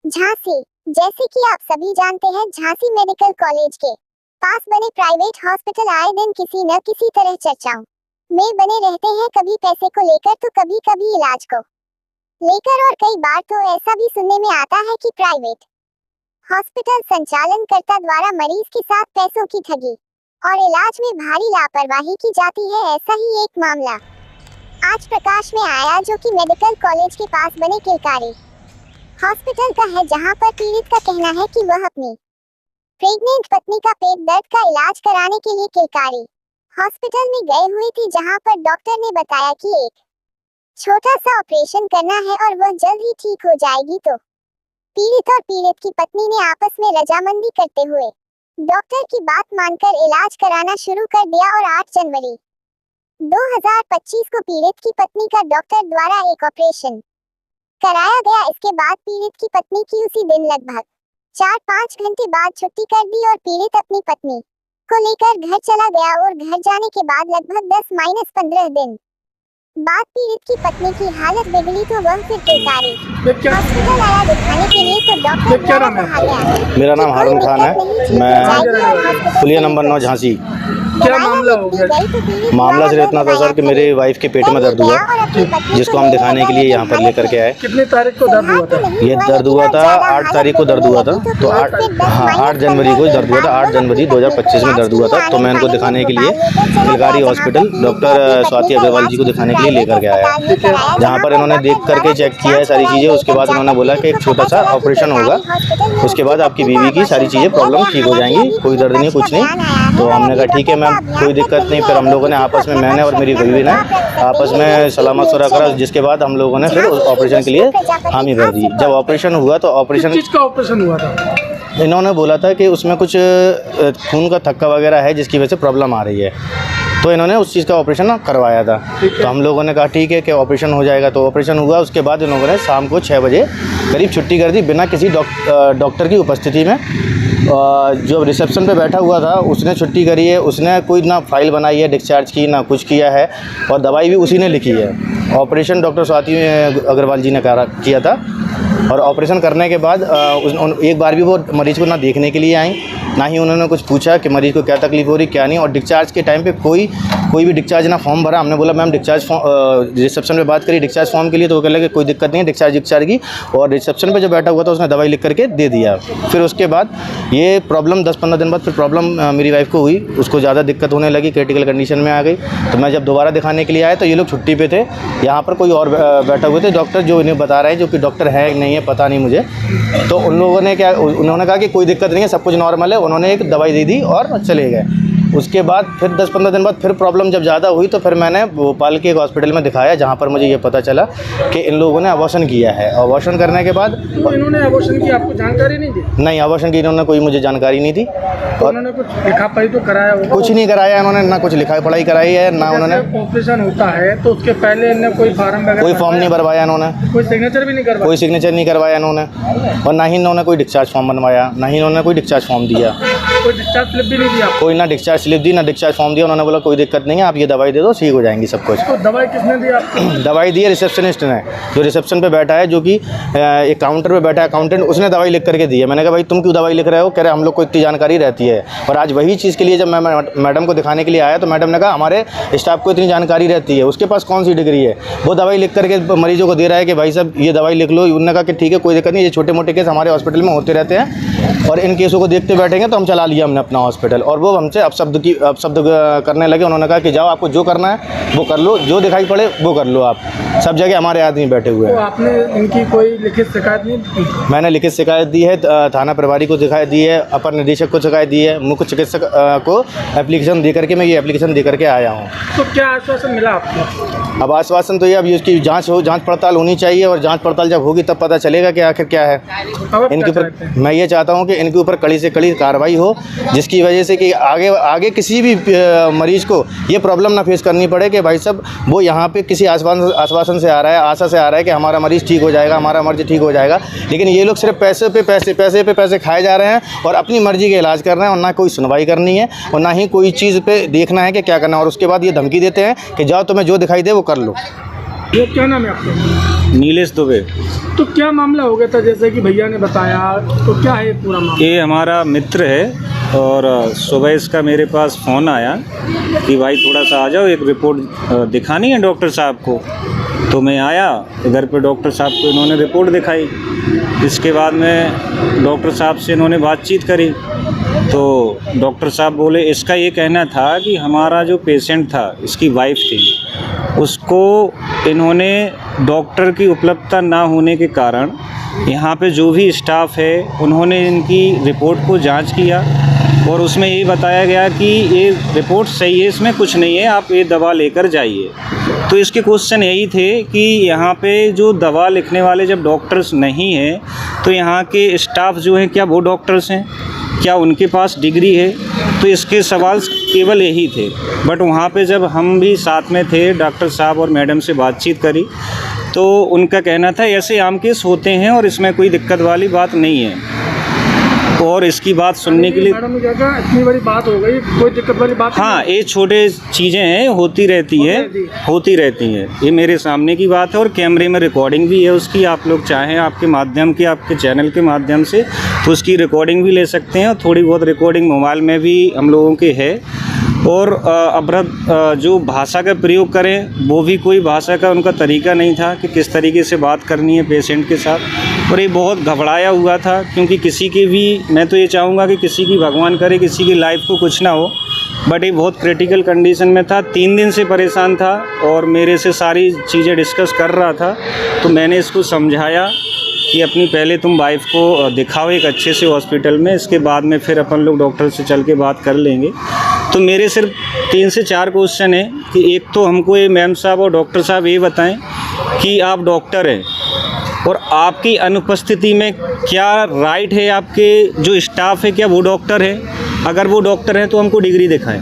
झांसी। जैसे कि आप सभी जानते हैं, झांसी मेडिकल कॉलेज के पास बने प्राइवेट हॉस्पिटल आए दिन किसी न किसी तरह चर्चाओं में बने रहते हैं, कभी पैसे को लेकर तो कभी कभी इलाज को लेकर, और कई बार तो ऐसा भी सुनने में आता है कि प्राइवेट हॉस्पिटल संचालनकर्ता द्वारा मरीज के साथ पैसों की ठगी और इलाज में भारी लापरवाही की जाती है। ऐसा ही एक मामला आज प्रकाश में आया, जो कि मेडिकल कॉलेज के पास बने किलकारी हॉस्पिटल का है, जहां पर पीड़ित का कहना है कि वह अपनी प्रेग्नेंट पत्नी का पेट दर्द का इलाज कराने के लिए किलकारी हॉस्पिटल में गए हुए थे, जहां पर डॉक्टर ने बताया कि एक छोटा सा ऑपरेशन करना है और वह जल्द ही ठीक हो जाएगी। तो पीड़ित और पीड़ित की पत्नी ने आपस में रजामंदी करते हुए डॉक्टर की बात मानकर इलाज कराना शुरू कर दिया और 8 जनवरी 2025 को पीड़ित की पत्नी का डॉक्टर द्वारा एक ऑपरेशन कराया गया। इसके बाद पीड़ित की पत्नी की उसी दिन लगभग 4-5 घंटे बाद छुट्टी कर दी और पीड़ित अपनी पत्नी को लेकर घर चला गया, और घर जाने के बाद लगभग 10-15 दिन बाद पीड़ित की पत्नी की हालत बिगड़ी तो वह फिर किलकारी हॉस्पिटल आया दिखाने के लिए, तो डॉक्टर द्वारा कहा गया। मेरा नाम हारून खान है, मैं पुलिया नंबर 9 झांसी। क्या मामला हो गया? मामला सिर्फ इतना था सर कि मेरे वाइफ के पेट में दर्द हुआ, जिसको हम दिखाने के लिए यहाँ पर लेकर के आए। कितनी तारीख को दर्द हुआ था? ये दर्द हुआ था 8 तारीख को दर्द हुआ था, तो 8 जनवरी को दर्द हुआ था। 8 जनवरी 2025 में दर्द हुआ था, तो मैं इनको दिखाने के लिए किलकारी हॉस्पिटल डॉक्टर स्वाति अग्रवाल जी को दिखाने के लिए लेकर के आया, जहाँ पर इन्होंने देख करके चेक किया है सारी चीज़ें। उसके बाद उन्होंने बोला कि एक छोटा सा ऑपरेशन होगा, उसके बाद आपकी बीवी की सारी चीज़ें प्रॉब्लम ठीक हो जाएंगी, कोई दर्द नहीं, कुछ नहीं। तो हमने कहा ठीक है मैम, कोई दिक्कत नहीं। फिर हम लोगों ने आपस में, मैंने और मेरी बीवी ने आपस में सलाह मशवरा करा, जिसके बाद हम लोगों ने फिर ऑपरेशन के लिए हामी भर दी। जब ऑपरेशन हुआ तो किस चीज़ का ऑपरेशन हुआ था? इन्होंने बोला था कि उसमें कुछ खून का थक्का वगैरह है, जिसकी वजह से प्रॉब्लम आ रही है, तो इन्होंने उस चीज़ का ऑपरेशन करवाया था। तो हम लोगों ने कहा ठीक है कि ऑपरेशन हो जाएगा, तो ऑपरेशन हुआ। उसके बाद इन लोगों ने शाम को 6 बजे करीब छुट्टी कर दी, बिना किसी डॉक्टर की उपस्थिति में। जो रिसेप्शन पे बैठा हुआ था उसने छुट्टी करी है, उसने कोई ना फाइल बनाई है डिस्चार्ज की, ना कुछ किया है, और दवाई भी उसी ने लिखी है। ऑपरेशन डॉक्टर स्वाति अग्रवाल जी ने किया था, और ऑपरेशन करने के बाद एक बार भी वो मरीज़ को ना देखने के लिए आई, ना ही उन्होंने कुछ पूछा कि मरीज़ को क्या तकलीफ हो रही क्या नहीं। और डिस्चार्ज के टाइम पे कोई भी डिस्चार्ज ना फॉर्म भरा। हमने बोला मैम डिस्चार्ज फॉर्म, रिसेप्शन पे बात करी डिस्चार्ज फॉर्म के लिए, तो वो कह लगे कोई दिक्कत नहीं है डिस्चार्ज की। और रिसेप्शन पे जब बैठा हुआ था उसने दवाई लिख करके दे दिया। फिर उसके बाद ये प्रॉब्लम 10-15 दिन बाद फिर प्रॉब्लम मेरी वाइफ को हुई, उसको ज़्यादा दिक्कत होने लगी, क्रिटिकल कंडीशन में आ गई। तो मैं जब दोबारा दिखाने के लिए आया तो ये लोग छुट्टी पे थे, यहाँ पर कोई और बैठा हुए थे डॉक्टर, जो इन्हें बता रहे हैं, जो कि डॉक्टर है नहीं है पता नहीं मुझे। तो उन लोगों ने उन्होंने कहा कि कोई दिक्कत नहीं है, सब कुछ नॉर्मल है। उन्होंने एक दवाई दे दी और चले गए। उसके बाद फिर 10-15 दिन बाद फिर प्रॉब्लम जब ज़्यादा हुई, तो फिर मैंने भोपाल के एक हॉस्पिटल में दिखाया, जहाँ पर मुझे ये पता चला कि इन लोगों ने अबॉर्शन किया है। अबॉर्शन करने के बाद तो इन्होंने अबॉर्शन की आपको जानकारी नहीं दी? नहीं, अबॉर्शन की इन्होंने कोई मुझे जानकारी नहीं दी। तो उन्होंने कुछ लिखा पढ़ी तो कराया होगा? कुछ नहीं कराया इन्होंने, ना कुछ लिखाई पढ़ाई कराई है, ना उन्होंने। ऑपरेशन होता है तो उसके पहले इन्होंने कोई फॉर्म वगैरह, कोई फॉर्म नहीं भरवाया इन्होंने, कोई सिग्नेचर भी नहीं करवाया? कोई सिग्नेचर नहीं करवाया इन्होंने, और ना ही इन्होंने कोई डिस्चार्ज फॉर्म बनवाया, ना ही इन्होंने कोई डिस्चार्ज फॉर्म दिया। कोई डिस्चार्ज स्लिप भी नहीं दिया? कोई ना डिस्चार्ज स्लिप दी, ना डिस्चार्ज फॉर्म दिया। उन्होंने बोला कोई दिक्कत नहीं है, आप ये दवाई दे दो, ठीक हो जाएंगी सब कुछ। तो दवाई किसने दी आपको? दवाई दी है रिसेप्शनिस्ट ने, जो रिसेप्शन पे बैठा है, जो कि एक काउंटर पे बैठा है अकाउंटेंट, उसने दवाई लिख करके दी है। मैंने कहा भाई तुम क्यों दवाई लिख रहे हो? कह रहे हम लोग को इतनी जानकारी रहती है। और आज वही चीज़ के लिए जब मैं मैडम को दिखाने के लिए आया, तो मैडम ने कहा हमारे स्टाफ को इतनी जानकारी रहती है, उसके पास कौन सी डिग्री है? वो दवाई लिख करके मरीजों को दे रहा है कि भाई साहब ये दवाई लिख लो। उन्होंने कहा कि ठीक है कोई दिक्कत नहीं, ये छोटे मोटे केस हमारे हॉस्पिटल में होते रहते हैं, और इन केसों को देखते बैठेंगे, तो हम चला लिया हमने अपना हॉस्पिटल। और वो हमसे अपशब्द करने लगे। उन्होंने कहा कि जाओ आपको जो करना है वो कर लो, जो दिखाई पड़े वो कर लो, आप सब जगह हमारे आदमी बैठे हुए हैं। तो आपने इनकी कोई लिखित शिकायत नहीं दी? मैंने लिखित शिकायत दी है, थाना प्रभारी को शिकायत दी है, अपर निदेशक को शिकायत दी है, मुख्य चिकित्सक को एप्लीकेशन दे करके मैं ये एप्लीकेशन दे करके आया हूँ। तो क्या आश्वासन मिला आपको? अब आश्वासन तो ये, अब इसकी जांच पड़ताल होनी चाहिए, और जांच पड़ताल जब होगी तब पता चलेगा कि आखिर क्या है इनके ऊपर। मैं ये चाहता हूँ कि इनके ऊपर कड़ी से कड़ी कार्रवाई हो, जिसकी वजह से कि आगे किसी भी मरीज़ को ये प्रॉब्लम ना फेस करनी पड़े कि भाई साहब वो यहाँ पे किसी आश्वासन से आ रहा है, आशा से आ रहा है कि हमारा मरीज़ ठीक हो जाएगा, हमारा मर्ज ठीक हो जाएगा, लेकिन ये लोग सिर्फ पैसे पे पैसे खाए जा रहे हैं, और अपनी मर्जी का इलाज कर रहे हैं, और ना कोई सुनवाई करनी है, और ना ही कोई चीज़ पे देखना है कि क्या करना है। और उसके बाद ये धमकी देते हैं कि जाओ तुम्हें जो दिखाई दे वो कर लो। ये क्या नाम है आपका? नीलेश दुबे। तो क्या मामला हो गया था, जैसे कि भैया ने बताया, तो क्या है ये पूरा मामला? ये हमारा मित्र है और सुबह इसका मेरे पास फ़ोन आया कि भाई थोड़ा सा आ जाओ, एक रिपोर्ट दिखानी है डॉक्टर साहब को। तो मैं आया, इधर पे डॉक्टर साहब को इन्होंने रिपोर्ट दिखाई। इसके बाद में डॉक्टर साहब से इन्होंने बातचीत करी तो डॉक्टर साहब बोले इसका ये कहना था कि हमारा जो पेशेंट था, इसकी वाइफ थी, उसको इन्होंने डॉक्टर की उपलब्धता ना होने के कारण यहाँ पे जो भी स्टाफ है उन्होंने इनकी रिपोर्ट को जांच किया और उसमें ये बताया गया कि ये रिपोर्ट सही है, इसमें कुछ नहीं है, आप ये दवा लेकर जाइए। तो इसके क्वेश्चन यही थे कि यहाँ पे जो दवा लिखने वाले जब डॉक्टर्स नहीं हैं तो यहाँ के स्टाफ जो हैं क्या वो डॉक्टर्स हैं, क्या उनके पास डिग्री है? तो इसके सवाल केवल यही थे। बट वहाँ पे जब हम भी साथ में थे, डॉक्टर साहब और मैडम से बातचीत करी तो उनका कहना था ऐसे आम केस होते हैं और इसमें कोई दिक्कत वाली बात नहीं है। और इसकी बात सुनने के लिए मैडम ने क्या कहा, इतनी बड़ी बात हो गई, कोई दिक्कत वाली बात हाँ, ये छोटे चीज़ें हैं, होती रहती हैं। ये मेरे सामने की बात है और कैमरे में रिकॉर्डिंग भी है उसकी। आप लोग चाहें आपके माध्यम के, आपके चैनल के माध्यम से तो उसकी रिकॉर्डिंग भी ले सकते हैं और थोड़ी बहुत रिकॉर्डिंग मोबाइल में भी हम लोगों के है। और अभद्र जो भाषा का प्रयोग करें वो भी कोई भाषा का उनका तरीका नहीं था कि किस तरीके से बात करनी है पेशेंट के साथ। और ये बहुत घबराया हुआ था क्योंकि किसी की भी, मैं तो ये चाहूँगा कि किसी की, भगवान करे किसी की लाइफ को कुछ ना हो, बट ये बहुत क्रिटिकल कंडीशन में था। 3 दिन से परेशान था और मेरे से सारी चीज़ें डिस्कस कर रहा था। तो मैंने इसको समझाया कि अपनी पहले तुम वाइफ को दिखाओ एक अच्छे से हॉस्पिटल में, इसके बाद में फिर अपन लोग डॉक्टर से चल के बात कर लेंगे। तो मेरे सिर्फ 3 से 4 क्वेश्चन हैं कि एक तो हमको ये मैम साहब और डॉक्टर साहब ये बताएं कि आप डॉक्टर हैं और आपकी अनुपस्थिति में क्या राइट है, आपके जो स्टाफ है क्या वो डॉक्टर है? अगर वो डॉक्टर हैं तो हमको डिग्री दिखाएं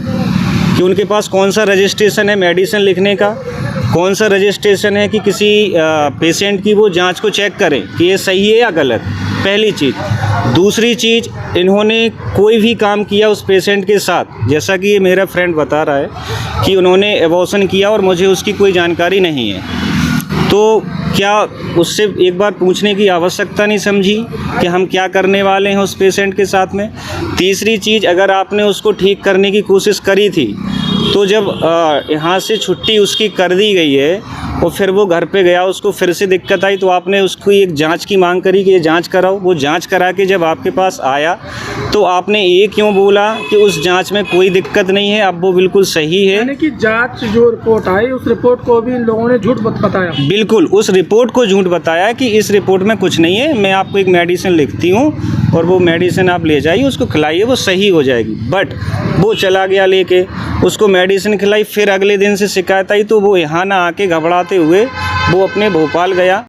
कि उनके पास कौन सा रजिस्ट्रेशन है मेडिसिन लिखने का, कौन सा रजिस्ट्रेशन है कि किसी पेशेंट की वो जांच को चेक करें कि ये सही है या गलत। पहली चीज़। दूसरी चीज़, इन्होंने कोई भी काम किया उस पेशेंट के साथ, जैसा कि ये मेरा फ्रेंड बता रहा है कि उन्होंने एबॉर्शन किया और मुझे उसकी कोई जानकारी नहीं है, तो क्या उससे एक बार पूछने की आवश्यकता नहीं समझी कि हम क्या करने वाले हैं उस पेशेंट के साथ में? तीसरी चीज़, अगर आपने उसको ठीक करने की कोशिश करी थी तो जब यहाँ से छुट्टी उसकी कर दी गई है और फिर वो घर पे गया, उसको फिर से दिक्कत आई तो आपने उसको एक जांच की मांग करी कि ये जांच कराओ। वो जांच करा के जब आपके पास आया तो आपने ये क्यों बोला कि उस जांच में कोई दिक्कत नहीं है, अब वो बिल्कुल सही है? यानी कि जांच जो रिपोर्ट आई उस रिपोर्ट को भी इन लोगों ने झूठ बताया। बिल्कुल, उस रिपोर्ट को झूठ बताया कि इस रिपोर्ट में कुछ नहीं है, मैं आपको एक मेडिसिन लिखती हूँ और वो मेडिसिन आप ले जाइए, उसको खिलाइए, वो सही हो जाएगी। बट वो चला गया लेके, उसको मेडिसिन खिलाई, फिर अगले दिन से शिकायत आई तो वो यहाँ ना आके घबराते हुए वो अपने भोपाल गया।